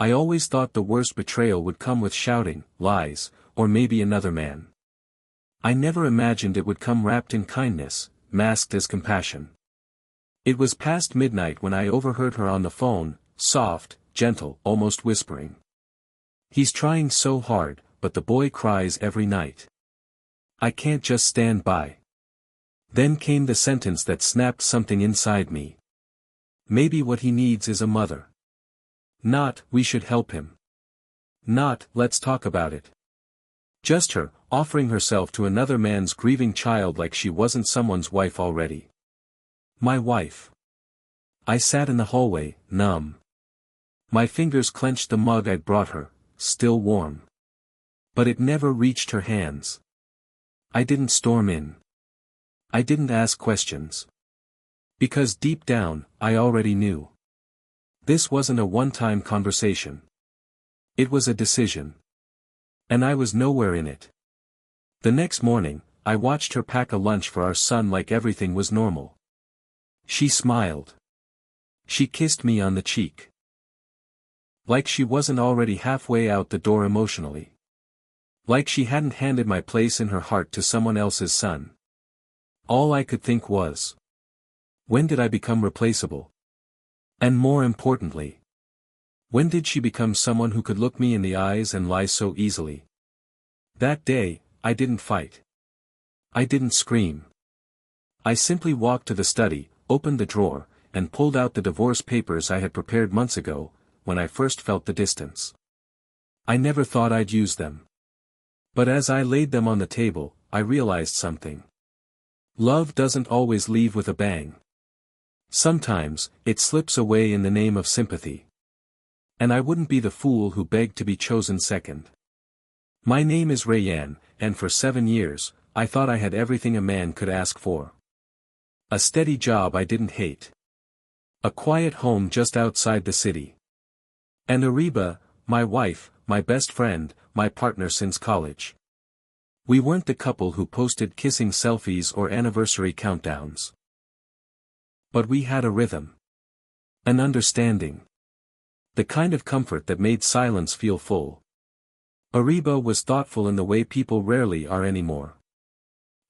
I always thought the worst betrayal would come with shouting, lies, or maybe another man. I never imagined it would come wrapped in kindness, masked as compassion. It was past midnight when I overheard her on the phone, soft, gentle, almost whispering. "He's trying so hard, but the boy cries every night. I can't just stand by." Then came the sentence that snapped something inside me. "Maybe what he needs is a mother." Not, "We should help him." Not, "Let's talk about it." Just her, offering herself to another man's grieving child like she wasn't someone's wife already. My wife. I sat in the hallway, numb. My fingers clenched the mug I'd brought her, still warm. But it never reached her hands. I didn't storm in. I didn't ask questions. Because deep down, I already knew. This wasn't a one-time conversation. It was a decision. And I was nowhere in it. The next morning, I watched her pack a lunch for our son like everything was normal. She smiled. She kissed me on the cheek. Like she wasn't already halfway out the door emotionally. Like she hadn't handed my place in her heart to someone else's son. All I could think was, when did I become replaceable? And more importantly, when did she become someone who could look me in the eyes and lie so easily? That day, I didn't fight. I didn't scream. I simply walked to the study, opened the drawer, and pulled out the divorce papers I had prepared months ago, when I first felt the distance. I never thought I'd use them. But as I laid them on the table, I realized something. Love doesn't always leave with a bang. Sometimes, it slips away in the name of sympathy. And I wouldn't be the fool who begged to be chosen second. My name is Rayyan, and for 7 years, I thought I had everything a man could ask for. A steady job I didn't hate. A quiet home just outside the city. And Ariba, my wife, my best friend, my partner since college. We weren't the couple who posted kissing selfies or anniversary countdowns. But we had a rhythm. An understanding. The kind of comfort that made silence feel full. Ariba was thoughtful in the way people rarely are anymore.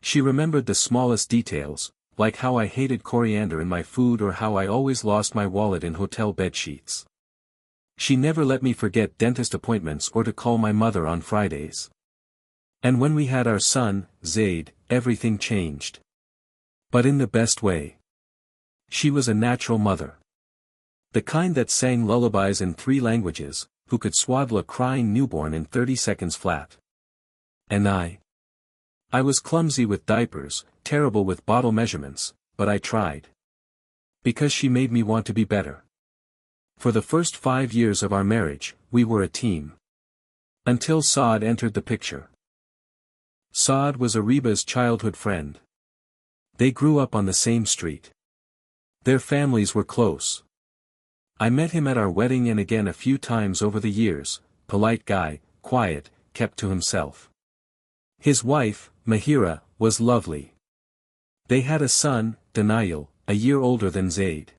She remembered the smallest details, like how I hated coriander in my food or how I always lost my wallet in hotel bedsheets. She never let me forget dentist appointments or to call my mother on Fridays. And when we had our son, Zaid, everything changed. But in the best way. She was a natural mother. The kind that sang lullabies in 3 languages, who could swaddle a crying newborn in 30 seconds flat. And I was clumsy with diapers, terrible with bottle measurements, but I tried. Because she made me want to be better. For the first 5 years of our marriage, we were a team. Until Saad entered the picture. Saad was Ariba's childhood friend. They grew up on the same street. Their families were close. I met him at our wedding and again a few times over the years, polite guy, quiet, kept to himself. His wife, Mahira, was lovely. They had a son, Daniel, a year older than Zaid.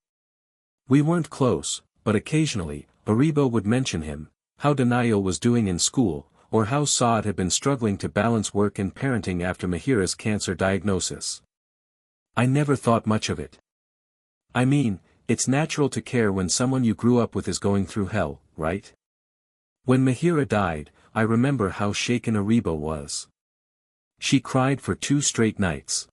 We weren't close, but occasionally, Ariba would mention him, how Daniel was doing in school, or how Saad had been struggling to balance work and parenting after Mahira's cancer diagnosis. I never thought much of it. I mean, it's natural to care when someone you grew up with is going through hell, right? When Mahira died, I remember how shaken Ariba was. She cried for 2 straight nights.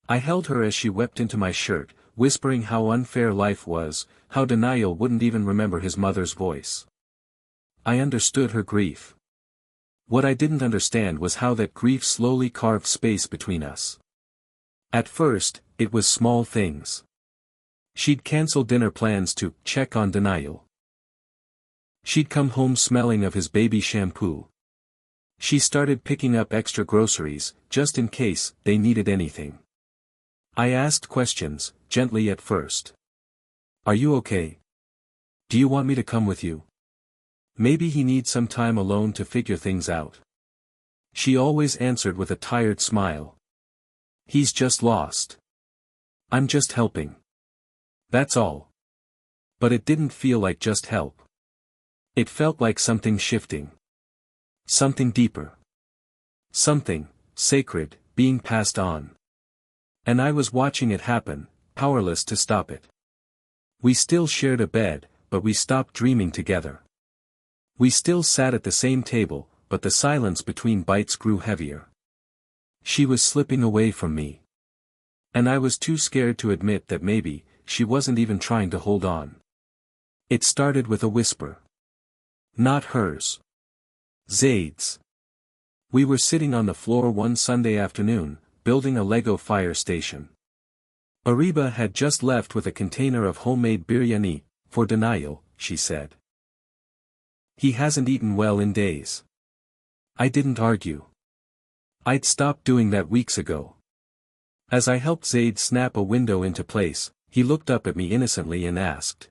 I held her as she wept into my shirt, whispering how unfair life was, how Daniel wouldn't even remember his mother's voice. I understood her grief. What I didn't understand was how that grief slowly carved space between us. At first, it was small things. She'd cancel dinner plans to check on Daniel. She'd come home smelling of his baby shampoo. She started picking up extra groceries, just in case they needed anything. I asked questions, gently at first. Are you okay? Do you want me to come with you? Maybe he needs some time alone to figure things out. She always answered with a tired smile. He's just lost. I'm just helping. That's all. But it didn't feel like just help. It felt like something shifting. Something deeper. Something sacred, being passed on. And I was watching it happen, powerless to stop it. We still shared a bed, but we stopped dreaming together. We still sat at the same table, but the silence between bites grew heavier. She was slipping away from me. And I was too scared to admit that maybe, she wasn't even trying to hold on. It started with a whisper. Not hers. Zaid's. We were sitting on the floor one Sunday afternoon, building a Lego fire station. Ariba had just left with a container of homemade biryani, for denial, she said. He hasn't eaten well in days. I didn't argue. I'd stopped doing that weeks ago. As I helped Zaid snap a window into place, he looked up at me innocently and asked.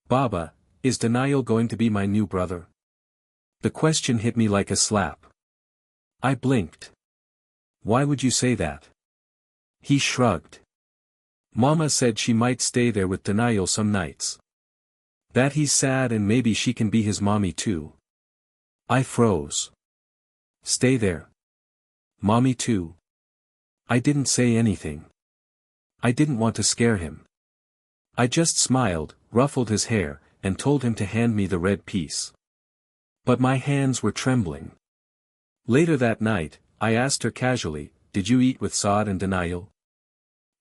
Baba, is Denial going to be my new brother? The question hit me like a slap. I blinked. Why would you say that? He shrugged. Mama said she might stay there with Denial some nights. That he's sad and maybe she can be his mommy too. I froze. Stay there. Mommy too. I didn't say anything. I didn't want to scare him. I just smiled, ruffled his hair, and told him to hand me the red piece. But my hands were trembling. Later that night, I asked her casually, did you eat with Saad and Denial?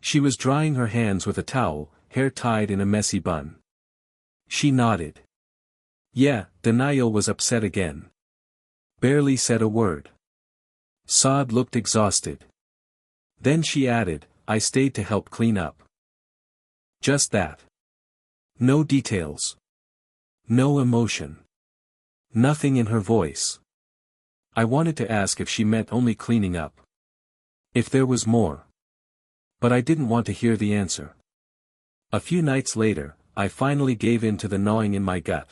She was drying her hands with a towel, hair tied in a messy bun. She nodded. Yeah, Denial was upset again. Barely said a word. Saad looked exhausted. Then she added, I stayed to help clean up. Just that. No details. No emotion. Nothing in her voice. I wanted to ask if she meant only cleaning up. If there was more. But I didn't want to hear the answer. A few nights later, I finally gave in to the gnawing in my gut.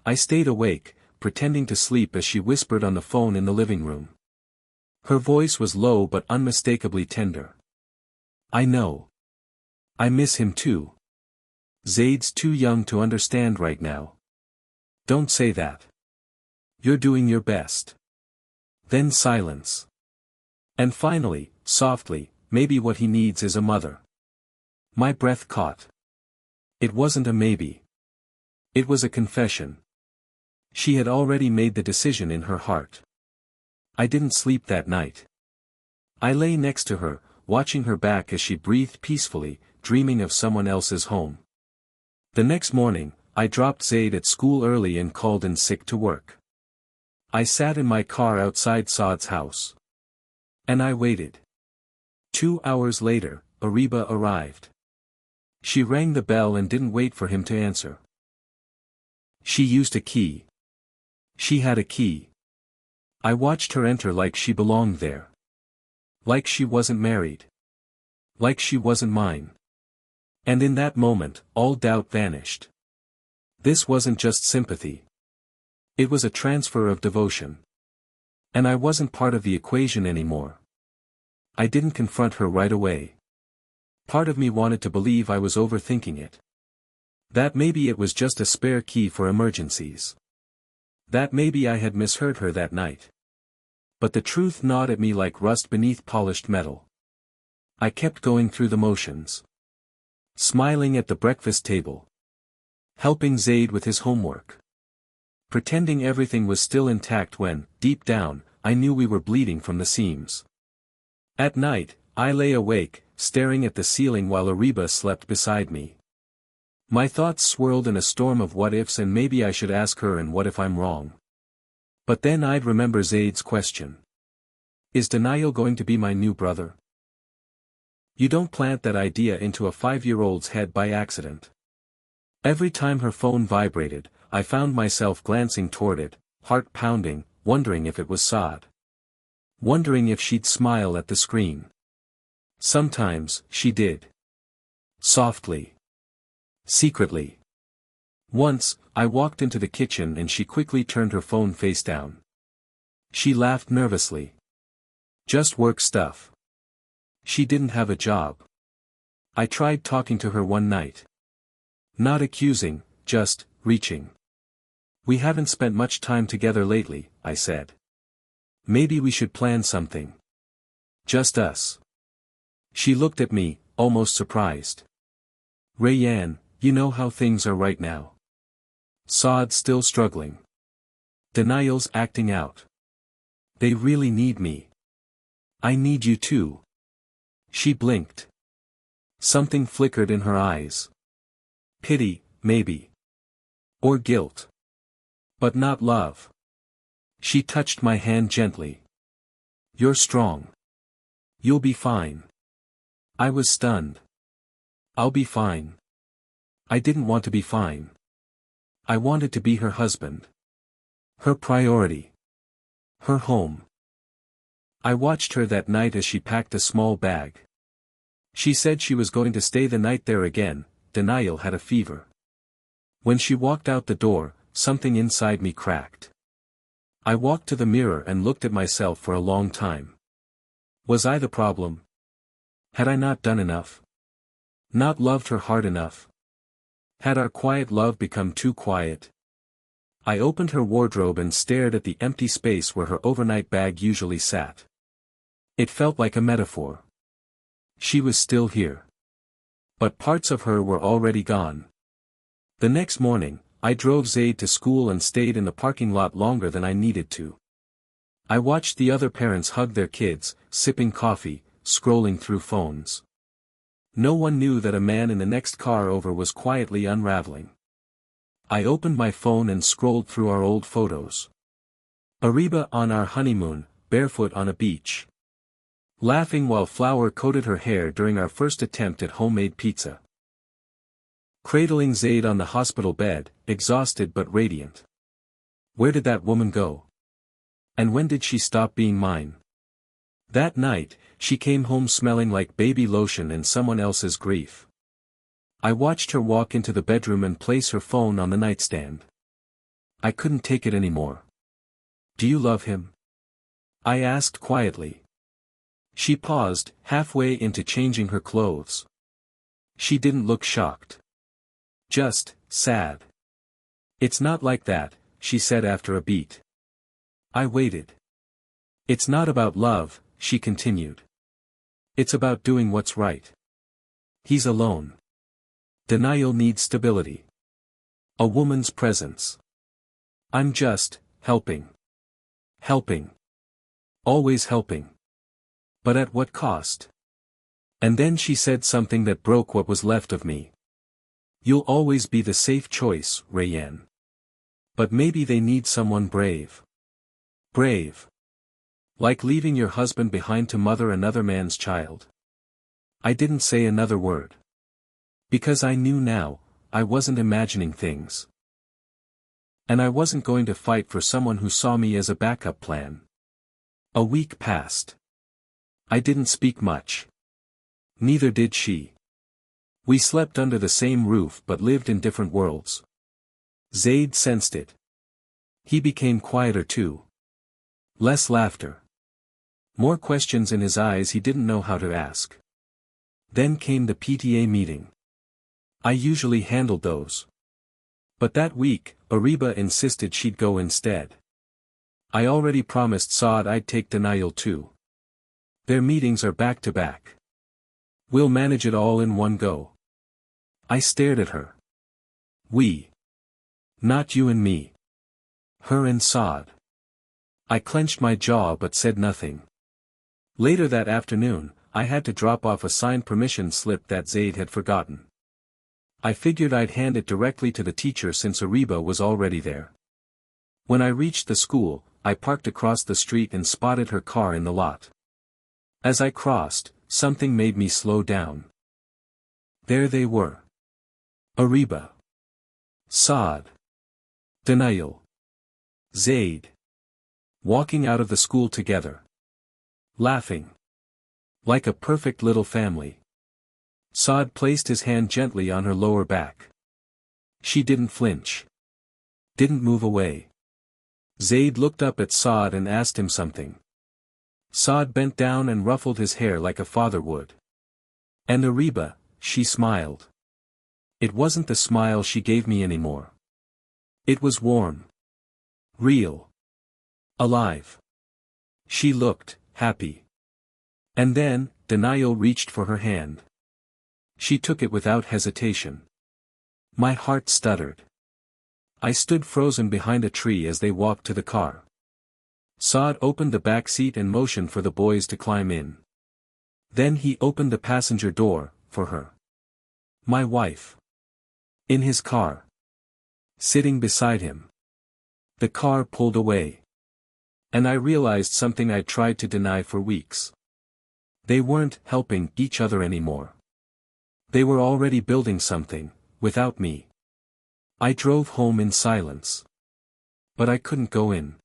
I stayed awake, pretending to sleep as she whispered on the phone in the living room. Her voice was low but unmistakably tender. I know. I miss him too. Zaid's too young to understand right now. Don't say that. You're doing your best. Then silence. And finally, softly, maybe what he needs is a mother. My breath caught. It wasn't a maybe. It was a confession. She had already made the decision in her heart. I didn't sleep that night. I lay next to her, watching her back as she breathed peacefully, dreaming of someone else's home. The next morning, I dropped Zaid at school early and called in sick to work. I sat in my car outside Saad's house. And I waited. 2 hours later, Ariba arrived. She rang the bell and didn't wait for him to answer. She used a key. She had a key. I watched her enter like she belonged there. Like she wasn't married. Like she wasn't mine. And in that moment, all doubt vanished. This wasn't just sympathy. It was a transfer of devotion. And I wasn't part of the equation anymore. I didn't confront her right away. Part of me wanted to believe I was overthinking it. That maybe it was just a spare key for emergencies. That maybe I had misheard her that night. But the truth gnawed at me like rust beneath polished metal. I kept going through the motions. Smiling at the breakfast table. Helping Zaid with his homework. Pretending everything was still intact when, deep down, I knew we were bleeding from the seams. At night, I lay awake, staring at the ceiling while Ariba slept beside me. My thoughts swirled in a storm of what-ifs and maybe I should ask her and what if I'm wrong. But then I'd remember Zaid's question. Is Denial going to be my new brother? You don't plant that idea into a 5-year-old's head by accident. Every time her phone vibrated, I found myself glancing toward it, heart pounding, wondering if it was Saad. Wondering if she'd smile at the screen. Sometimes, she did. Softly. Secretly. Once, I walked into the kitchen and she quickly turned her phone face down. She laughed nervously. Just work stuff. She didn't have a job. I tried talking to her one night. Not accusing, just reaching. We haven't spent much time together lately, I said. Maybe we should plan something. Just us. She looked at me, almost surprised. Rayyan, you know how things are right now. Saad's still struggling. Denial's acting out. They really need me. I need you too. She blinked. Something flickered in her eyes. Pity, maybe. Or guilt. But not love. She touched my hand gently. You're strong. You'll be fine. I was stunned. I'll be fine. I didn't want to be fine. I wanted to be her husband. Her priority. Her home. I watched her that night as she packed a small bag. She said she was going to stay the night there again. Denial had a fever. When she walked out the door, something inside me cracked. I walked to the mirror and looked at myself for a long time. Was I the problem? Had I not done enough? Not loved her hard enough? Had our quiet love become too quiet? I opened her wardrobe and stared at the empty space where her overnight bag usually sat. It felt like a metaphor. She was still here. But parts of her were already gone. The next morning, I drove Zaid to school and stayed in the parking lot longer than I needed to. I watched the other parents hug their kids, sipping coffee, scrolling through phones. No one knew that a man in the next car over was quietly unraveling. I opened my phone and scrolled through our old photos. Ariba on our honeymoon, barefoot on a beach. Laughing while flour coated her hair during our first attempt at homemade pizza. Cradling Zaid on the hospital bed, exhausted but radiant. Where did that woman go? And when did she stop being mine? That night, she came home smelling like baby lotion and someone else's grief. I watched her walk into the bedroom and place her phone on the nightstand. I couldn't take it anymore. Do you love him? I asked quietly. She paused, halfway into changing her clothes. She didn't look shocked. Just, sad. It's not like that, she said after a beat. I waited. It's not about love, she continued. It's about doing what's right. He's alone. Denial needs stability. A woman's presence. I'm just, helping. Helping. Always helping. But at what cost? And then she said something that broke what was left of me. You'll always be the safe choice, Rayyan. But maybe they need someone brave. Brave. Like leaving your husband behind to mother another man's child. I didn't say another word. Because I knew now, I wasn't imagining things. And I wasn't going to fight for someone who saw me as a backup plan. A week passed. I didn't speak much. Neither did she. We slept under the same roof but lived in different worlds. Zaid sensed it. He became quieter too. Less laughter. More questions in his eyes he didn't know how to ask. Then came the PTA meeting. I usually handled those. But that week, Ariba insisted she'd go instead. I already promised Saad I'd take Denial too. Their meetings are back to back. We'll manage it all in one go. I stared at her. We. Not you and me. Her and Saad. I clenched my jaw but said nothing. Later that afternoon, I had to drop off a signed permission slip that Zaid had forgotten. I figured I'd hand it directly to the teacher since Ariba was already there. When I reached the school, I parked across the street and spotted her car in the lot. As I crossed, something made me slow down. There they were. Ariba. Saad. Denial. Zaid. Walking out of the school together. Laughing. Like a perfect little family. Saad placed his hand gently on her lower back. She didn't flinch. Didn't move away. Zaid looked up at Saad and asked him something. Saad bent down and ruffled his hair like a father would. And Ariba, she smiled. It wasn't the smile she gave me anymore. It was warm. Real. Alive. She looked happy. And then, denial reached for her hand. She took it without hesitation. My heart stuttered. I stood frozen behind a tree as they walked to the car. Saad opened the back seat and motioned for the boys to climb in. Then he opened the passenger door, for her. My wife. In his car. Sitting beside him. The car pulled away. And I realized something I'd tried to deny for weeks. They weren't helping each other anymore. They were already building something, without me. I drove home in silence. But I couldn't go in.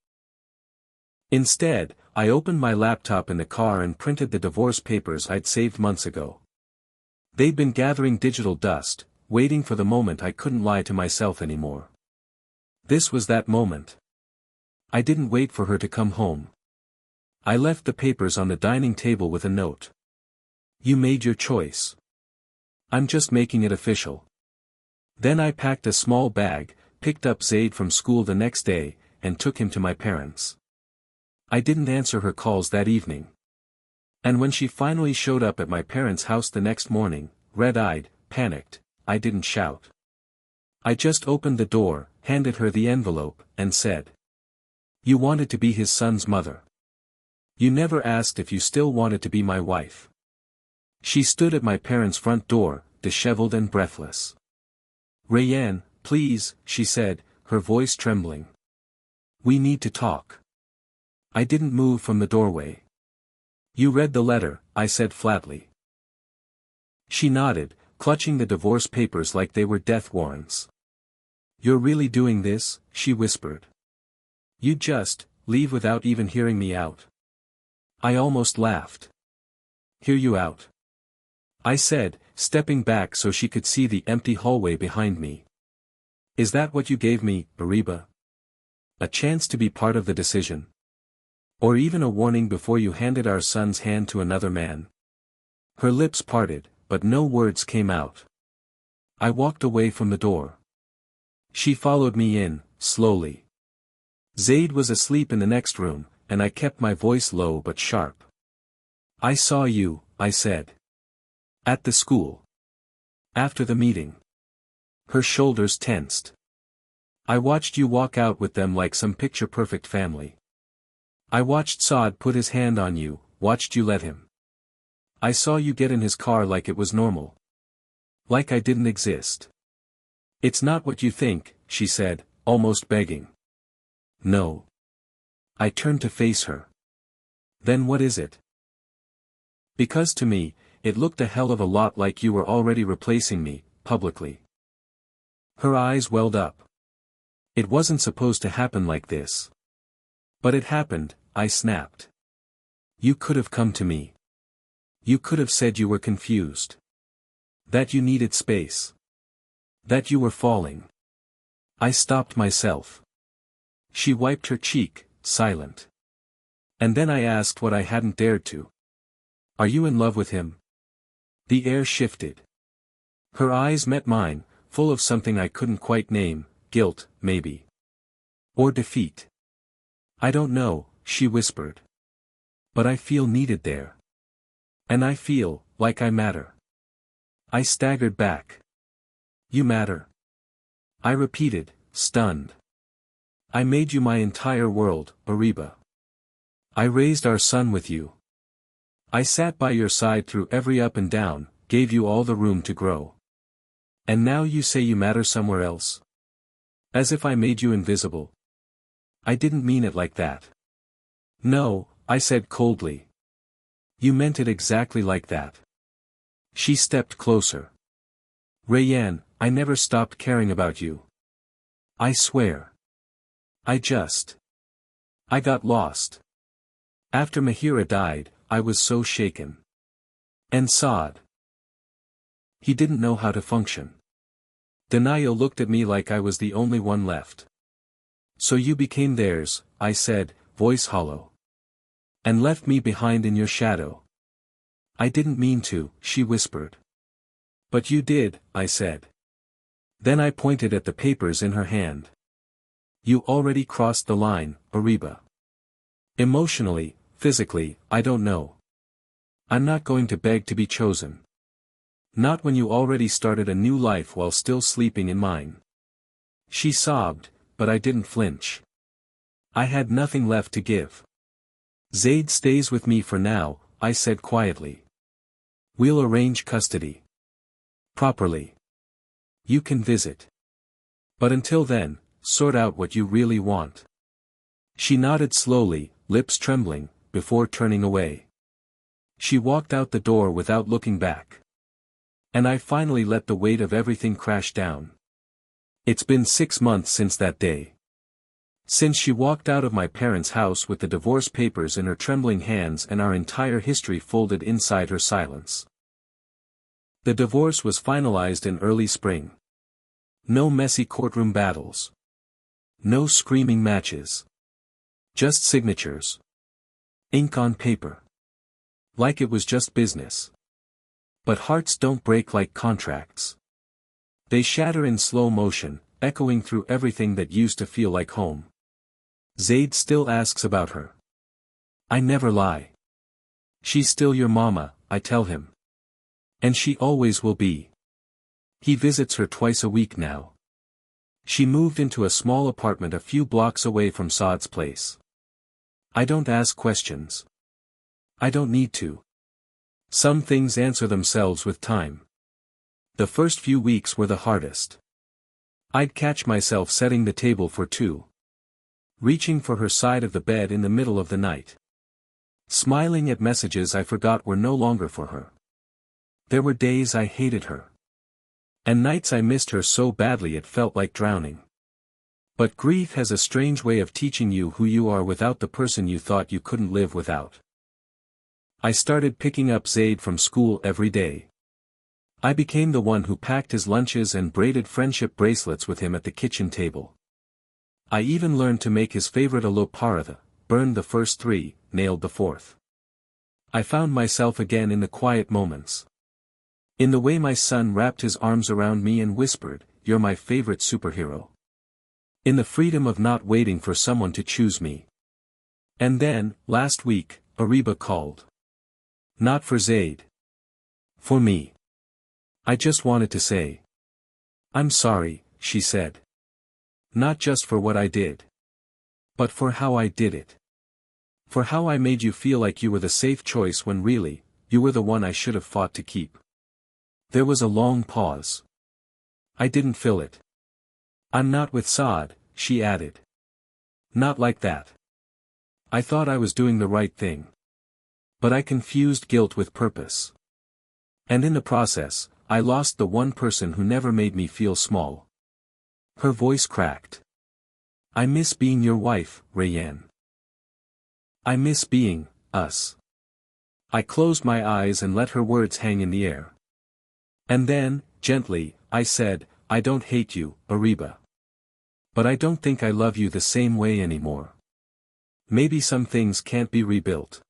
Instead, I opened my laptop in the car and printed the divorce papers I'd saved months ago. They'd been gathering digital dust, waiting for the moment I couldn't lie to myself anymore. This was that moment. I didn't wait for her to come home. I left the papers on the dining table with a note. You made your choice. I'm just making it official. Then I packed a small bag, picked up Zaid from school the next day, and took him to my parents. I didn't answer her calls that evening. And when she finally showed up at my parents' house the next morning, red-eyed, panicked, I didn't shout. I just opened the door, handed her the envelope, and said. You wanted to be his son's mother. You never asked if you still wanted to be my wife. She stood at my parents' front door, disheveled and breathless. Rayyan, please, she said, her voice trembling. We need to talk. I didn't move from the doorway. You read the letter, I said flatly. She nodded, clutching the divorce papers like they were death warrants. You're really doing this, she whispered. You'd just leave without even hearing me out. I almost laughed. Hear you out? I said, stepping back so she could see the empty hallway behind me. Is that what you gave me, Ariba? A chance to be part of the decision? Or even a warning before you handed our son's hand to another man? Her lips parted, but no words came out. I walked away from the door. She followed me in, slowly. Zaid was asleep in the next room, and I kept my voice low but sharp. I saw you, I said. At the school. After the meeting. Her shoulders tensed. I watched you walk out with them like some picture-perfect family. I watched Saad put his hand on you, watched you let him. I saw you get in his car like it was normal. Like I didn't exist. It's not what you think, she said, almost begging. No. I turned to face her. Then what is it? Because to me, it looked a hell of a lot like you were already replacing me, publicly. Her eyes welled up. It wasn't supposed to happen like this. But it happened, I snapped. You could have come to me. You could have said you were confused. That you needed space. That you were falling. I stopped myself. She wiped her cheek, silent. And then I asked what I hadn't dared to. Are you in love with him? The air shifted. Her eyes met mine, full of something I couldn't quite name, guilt, maybe. Or defeat. I don't know, she whispered. But I feel needed there. And I feel, like I matter. I staggered back. You matter. I repeated, stunned. I made you my entire world, Ariba. I raised our son with you. I sat by your side through every up and down, gave you all the room to grow. And now you say you matter somewhere else? As if I made you invisible. I didn't mean it like that. No, I said coldly. You meant it exactly like that. She stepped closer. Rayyan, I never stopped caring about you. I swear. I got lost. After Mahira died, I was so shaken. And Saad. He didn't know how to function. Denial looked at me like I was the only one left. So you became theirs, I said, voice hollow. And left me behind in your shadow. I didn't mean to, she whispered. But you did, I said. Then I pointed at the papers in her hand. You already crossed the line, Ariba. Emotionally, physically, I don't know. I'm not going to beg to be chosen. Not when you already started a new life while still sleeping in mine. She sobbed, but I didn't flinch. I had nothing left to give. Zaid stays with me for now, I said quietly. We'll arrange custody. Properly. You can visit. But until then, sort out what you really want. She nodded slowly, lips trembling, before turning away. She walked out the door without looking back. And I finally let the weight of everything crash down. It's been 6 months since that day. Since she walked out of my parents' house with the divorce papers in her trembling hands and our entire history folded inside her silence. The divorce was finalized in early spring. No messy courtroom battles. No screaming matches. Just signatures. Ink on paper. Like it was just business. But hearts don't break like contracts. They shatter in slow motion, echoing through everything that used to feel like home. Zaid still asks about her. I never lie. She's still your mama, I tell him. And she always will be. He visits her twice a week now. She moved into a small apartment a few blocks away from Saad's place. I don't ask questions. I don't need to. Some things answer themselves with time. The first few weeks were the hardest. I'd catch myself setting the table for two. Reaching for her side of the bed in the middle of the night. Smiling at messages I forgot were no longer for her. There were days I hated her. And nights I missed her so badly it felt like drowning. But grief has a strange way of teaching you who you are without the person you thought you couldn't live without. I started picking up Zaid from school every day. I became the one who packed his lunches and braided friendship bracelets with him at the kitchen table. I even learned to make his favorite alo paratha, burned the first 3, nailed the 4th. I found myself again in the quiet moments. In the way my son wrapped his arms around me and whispered, "You're my favorite superhero." In the freedom of not waiting for someone to choose me. And then, last week, Ariba called. Not for Zaid. For me. I just wanted to say. I'm sorry, she said. Not just for what I did. But for how I did it. For how I made you feel like you were the safe choice when really, you were the one I should have fought to keep. There was a long pause. I didn't fill it. I'm not with Saad, she added. Not like that. I thought I was doing the right thing. But I confused guilt with purpose. And in the process, I lost the one person who never made me feel small. Her voice cracked. I miss being your wife, Rayyan. I miss being, us. I closed my eyes and let her words hang in the air. And then, gently, I said, I don't hate you, Ariba. But I don't think I love you the same way anymore. Maybe some things can't be rebuilt.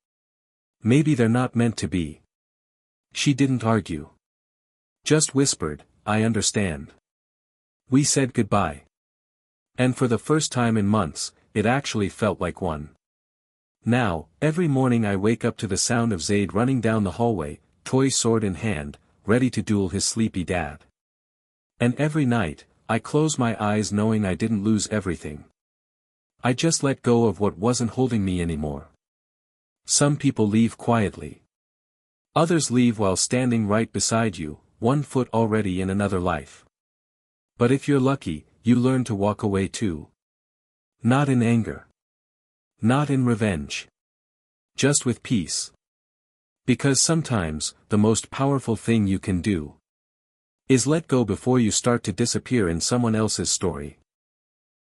Maybe they're not meant to be. She didn't argue. Just whispered, I understand. We said goodbye. And for the first time in months, it actually felt like one. Now, every morning I wake up to the sound of Zaid running down the hallway, toy sword in hand, ready to duel his sleepy dad. And every night, I close my eyes knowing I didn't lose everything. I just let go of what wasn't holding me anymore. Some people leave quietly. Others leave while standing right beside you, one foot already in another life. But if you're lucky, you learn to walk away too. Not in anger. Not in revenge. Just with peace. Because sometimes, the most powerful thing you can do is let go before you start to disappear in someone else's story.